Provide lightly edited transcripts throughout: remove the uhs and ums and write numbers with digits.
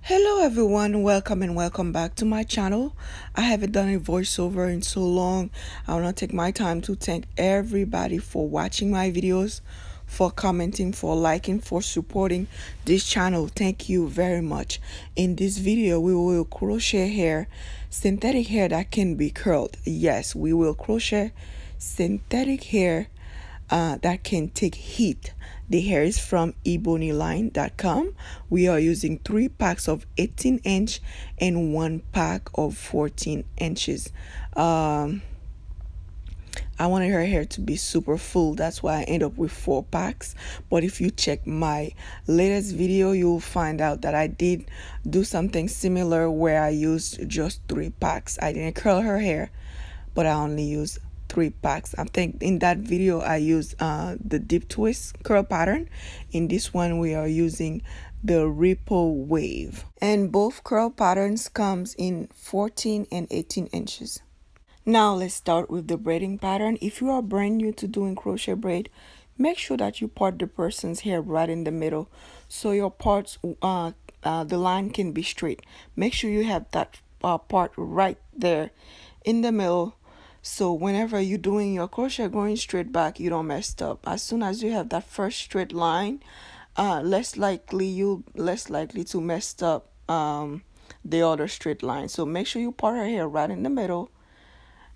Hello everyone, welcome and welcome back to my channel. I haven't done a voiceover in so long. I want to take my time to thank everybody for watching my videos, for commenting, for liking, for supporting this channel. Thank you very much. In this video, we will crochet hair, synthetic hair that can be curled. Yes, we will crochet synthetic hair that can take heat. The hair is from Ebonyline.com. We are using 3 packs of 18-inch and 1 pack of 14 inches. I wanted her hair to be super full, that's why I end up with 4 packs. But if you check my latest video, you'll find out that I did do something similar where I used just 3 packs. I didn't curl her hair, but I only used 3 packs. I think in that video I used the deep twist curl pattern. In this one we are using the ripple wave, and both curl patterns comes in 14 and 18 inches. Now let's start with the braiding pattern. If you are brand new to doing crochet braid, make sure that you part the person's hair right in the middle so your parts the line can be straight. Make sure you have that part right there in the middle, so whenever you're doing your crochet going straight back, you don't mess up. As soon as you have that first straight line, less likely to mess up the other straight line. So make sure you part her hair right in the middle,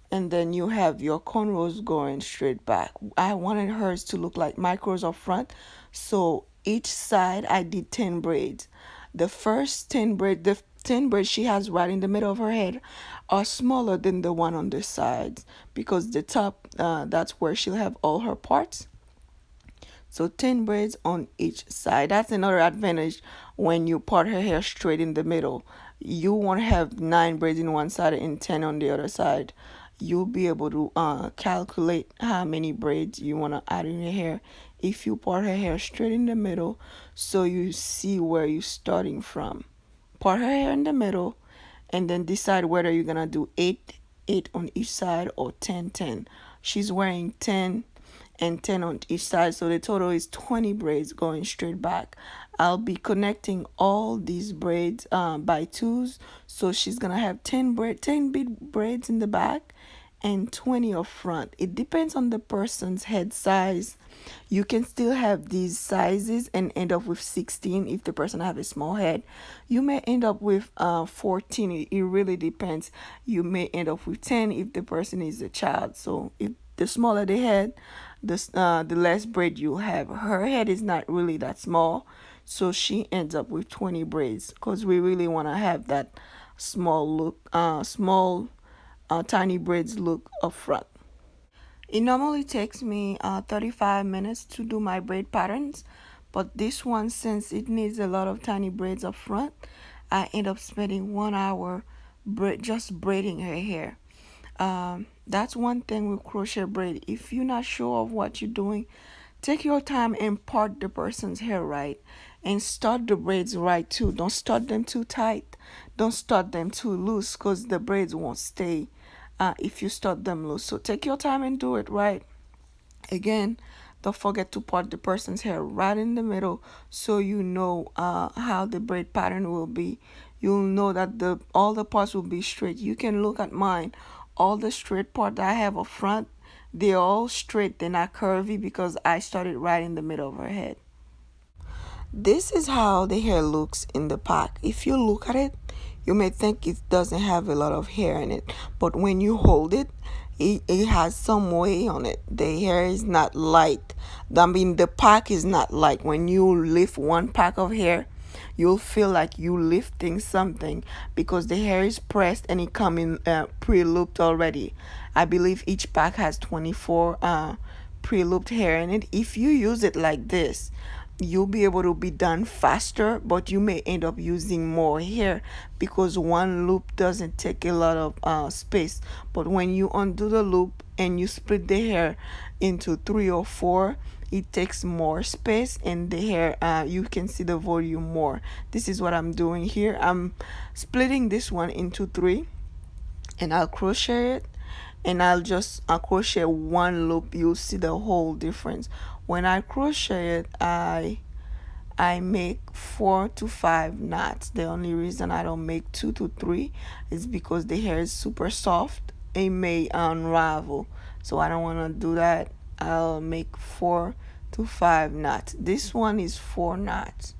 and then you have your cornrows going straight back. I wanted hers to look like micros up front, so each side I did 10 braids. The first 10 braids she has right in the middle of her head are smaller than the one on the sides, because the top, that's where she'll have all her parts. So 10 braids on each side. That's another advantage when you part her hair straight in the middle. You won't have 9 braids in one side and 10 on the other side. You'll be able to calculate how many braids you want to add in your hair if you part her hair straight in the middle, so you see where you're starting from. Part her hair in the middle and then decide whether you're gonna do 8 on each side or 10. She's wearing 10 and 10 on each side, so the total is 20 braids going straight back. I'll be connecting all these braids by twos, so she's gonna have 10 big braids in the back and 20 up front. It depends on the person's head size. You can still have these sizes and end up with 16 if the person have a small head. You may end up with 14. It really depends. You may end up with 10 if the person is a child. So if the smaller the head, the less braid you have. Her head is not really that small, so she ends up with 20 braids, because we really want to have that small look, tiny braids look up front. It normally takes me 35 minutes to do my braid patterns, but this one, since it needs a lot of tiny braids up front, I end up spending 1 hour just braiding her hair. That's one thing with crochet braid. If you're not sure of what you're doing, take your time and part the person's hair right, and start the braids right too. Don't start them too tight, don't start them too loose, because the braids won't stay if you start them loose. So take your time and do it right. Again, don't forget to part the person's hair right in the middle, so you know how the braid pattern will be. You'll know that all the parts will be straight. You can look at mine. All the straight part that I have up front, they're all straight. They're not curvy, because I started right in the middle of her head. This is how the hair looks in the pack. If you look at it, you may think it doesn't have a lot of hair in it, but when you hold it, it has some weight on it. The hair is not light. I mean, the pack is not light. When you lift one pack of hair, you'll feel like you lifting something, because the hair is pressed and it come in pre-looped already. I believe each pack has 24 pre-looped hair in it. If you use it like this, you'll be able to be done faster, but you may end up using more hair, because one loop doesn't take a lot of space. But when you undo the loop and you split the hair into 3 or 4, it takes more space, and the hair, you can see the volume more. This is what I'm doing here. I'm splitting this one into 3, and I'll crochet it, and I'll just crochet one loop. You'll see the whole difference. When I crochet it, I I make 4 to 5 knots. The only reason I don't make 2 to 3 is because the hair is super soft. It may unravel, so I don't want to do that. I'll make 4 to 5 knots. This one is 4 knots.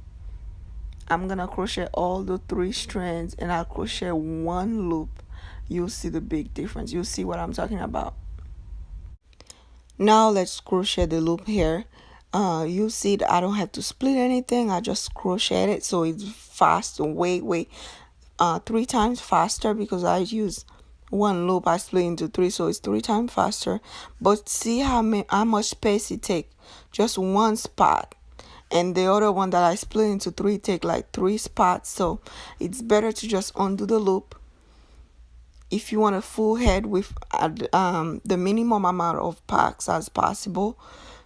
I'm gonna crochet all the 3 strands and I'll crochet one loop. You'll see the big difference. You'll see what I'm talking about. Now let's crochet the loop here. You see that I don't have to split anything. I just crochet it, so it's fast, way 3 times faster, because I use one loop. I split into 3, so it's 3 times faster. But see how much space it takes? Just one spot. And the other one that I split into 3 take like 3 spots. So it's better to just undo the loop if you want a full head with the minimum amount of packs as possible.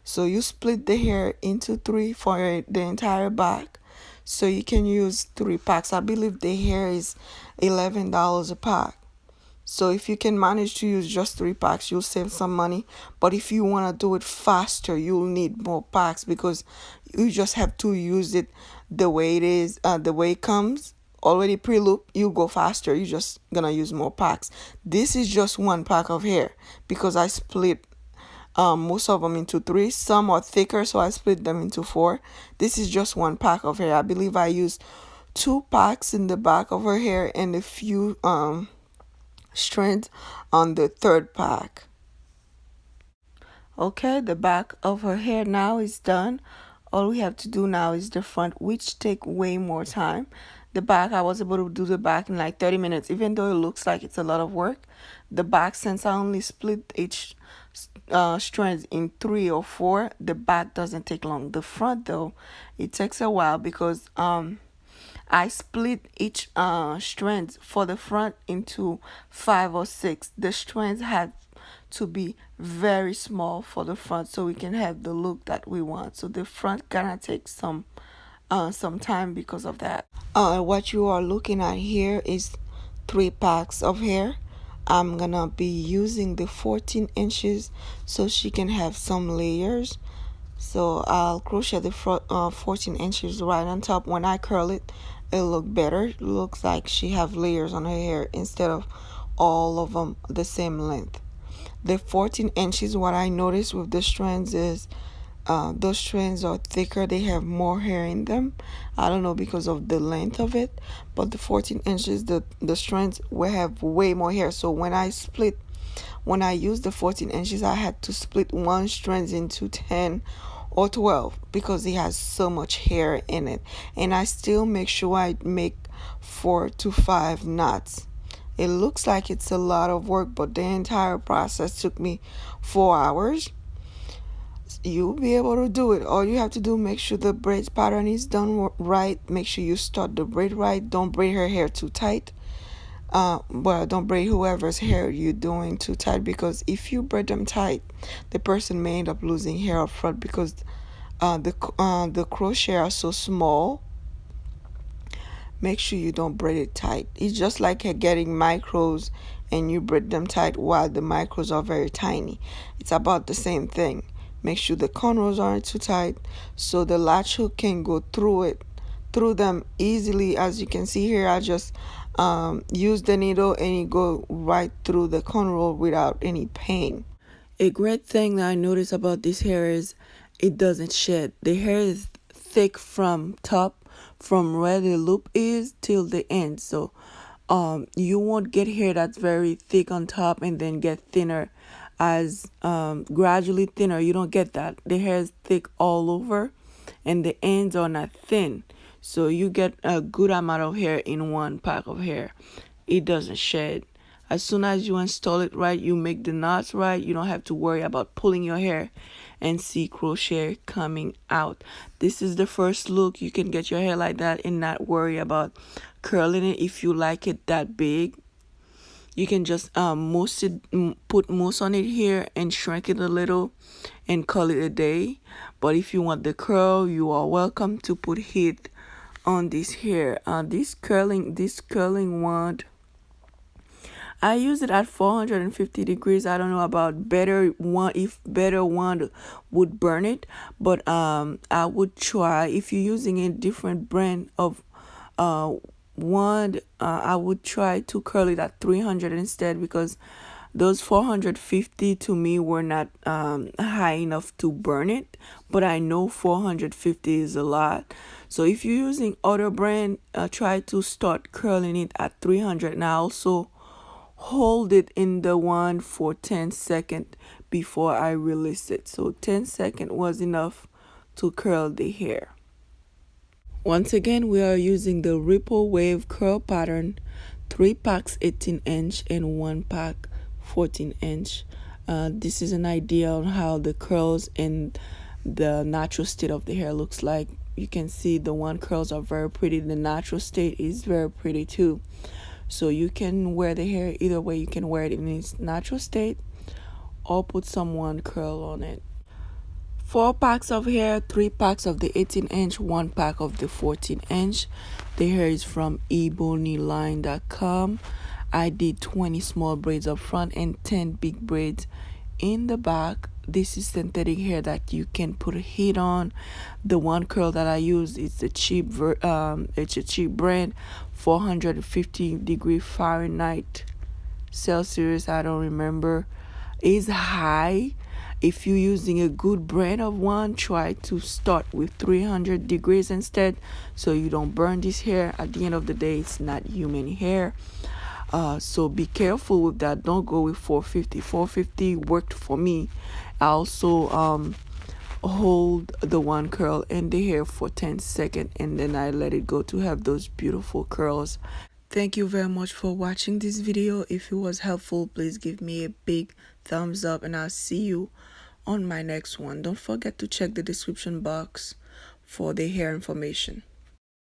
So you split the hair into 3 for the entire back, so you can use 3 packs. I believe the hair is $11 a pack. So if you can manage to use just 3 packs, you'll save some money. But if you want to do it faster, you'll need more packs, because you just have to use it the way it is, the way it comes already pre-loop. You go faster, you just gonna use more packs. This is just 1 pack of hair, because I split most of them into 3. Some are thicker, so I split them into 4. This is just 1 pack of hair. I believe I used 2 packs in the back of her hair and a few strands on the 3rd pack. Okay, the back of her hair now is done. All we have to do now is the front, which take way more time. The back, I was able to do the back in like 30 minutes, even though it looks like it's a lot of work. The back, since I only split each strands in 3 or 4, the back doesn't take long. The front though, it takes a while, because I split each strands for the front into 5 or 6. The strands had to be very small for the front, so we can have the look that we want. So the front gonna take some time because of that. What you are looking at here is 3 packs of hair. I'm gonna be using the 14 inches so she can have some layers. So I'll crochet the front 14 inches right on top. When I curl it, it'll look better. It looks like she have layers on her hair instead of all of them the same length. The 14 inches, what I noticed with the strands is those strands are thicker. They have more hair in them. I don't know, because of the length of it, but the 14 inches, the strands will have way more hair. So when I use the 14 inches, I had to split one strand into 10 or 12, because it has so much hair in it. And I still make sure I make 4 to 5 knots. It looks like it's a lot of work, but the entire process took me 4 hours. You'll be able to do it. All you have to do, make sure the braid pattern is done right. Make sure you start the braid right. Don't braid her hair too tight. Well, don't braid whoever's hair you're doing too tight, because if you braid them tight, the person may end up losing hair up front, because the crochet are so small. Make sure you don't braid it tight. It's just like getting micros and you braid them tight while the micros are very tiny. It's about the same thing. Make sure the cornrows aren't too tight, so the latch hook can go through them easily. As you can see here, I just use the needle and it go right through the cornrow without any pain. A great thing that I notice about this hair is it doesn't shed. The hair is thick from top, from where the loop is till the end. So you won't get hair that's very thick on top and then get thinner as gradually thinner. You don't get that. The hair is thick all over and the ends are not thin. So you get a good amount of hair in 1 pack of hair. It doesn't shed. As soon as you install it right, you make the knots right, you don't have to worry about pulling your hair and see crochet coming out. This is the first look. You can get your hair like that and not worry about curling it. If you like it that big, you can just put mousse on it here and shrink it a little and call it a day. But if you want the curl, you are welcome to put heat on this hair. This curling wand, I use it at 450 degrees. I don't know about better one, if better one would burn it, but I would try if you're using a different brand of uh wand. I would try to curl it at 300 instead, because those 450 to me were not high enough to burn it, but I know 450 is a lot. So if you're using other brand, try to start curling it at 300. And I also hold it in the wand for 10 seconds before I release it. So 10 seconds was enough to curl the hair. Once again, we are using the ripple wave curl pattern, 3 packs 18-inch and 1 pack 14-inch. This is an idea on how the curls and the natural state of the hair looks like. You can see the one curls are very pretty. The natural state is very pretty too. So you can wear the hair either way. You can wear it in its natural state or put some one curl on it. 4 packs of hair, 3 packs of the 18-inch, 1 pack of the 14-inch. The hair is from Ebonyline.com. I did 20 small braids up front and 10 big braids in the back. This is synthetic hair that you can put a heat on. The one curl that I use is a cheap brand, 450 Fahrenheit Celsius, I don't remember, is high. If you're using a good brand of one, try to start with 300 degrees instead, so you don't burn this hair. At the end of the day, it's not human hair. So be careful with that. Don't go with 450. 450 worked for me. I also hold the one curl in the hair for 10 seconds, and then I let it go to have those beautiful curls. Thank you very much for watching this video. If it was helpful, please give me a big thumbs up, and I'll see you on my next one. Don't forget to check the description box for the hair information.